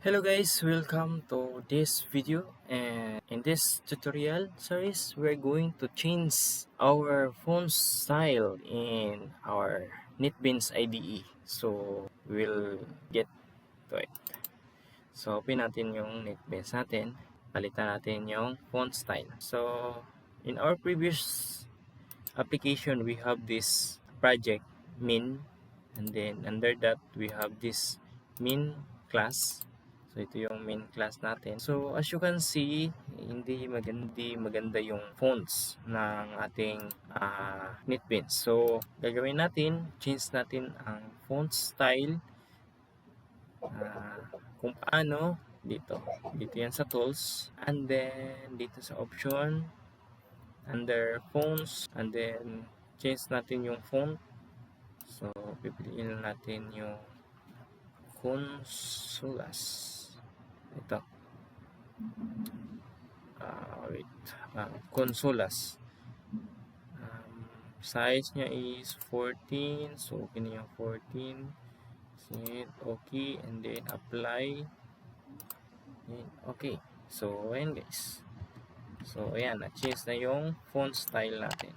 Hello guys, welcome to this video, and in this tutorial series we're going to change our font style in our NetBeans IDE. So we'll get to it. So open natin yung NetBeans natin, palitan natin yung font style. So in our previous application we have this project min, and then under that we have this min class. So ito yung main class natin. So as you can see, hindi maganda yung fonts ng ating NetBeans. So gagawin natin, change natin ang font style kung paano dito. Dito yan sa tools, and then dito sa option, under fonts, and then change natin yung font. So pipiliin natin yung Consulas. Ito. Consolas. Size niya is 14. So, okay na yung 14. Set, okay. And then, apply. And okay. So, ayan guys. So, ayan. Na-change na yung font style natin.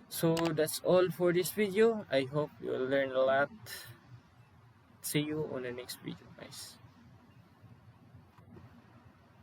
So, that's all for this video. I hope you'll learn a lot. See you on the next video, guys.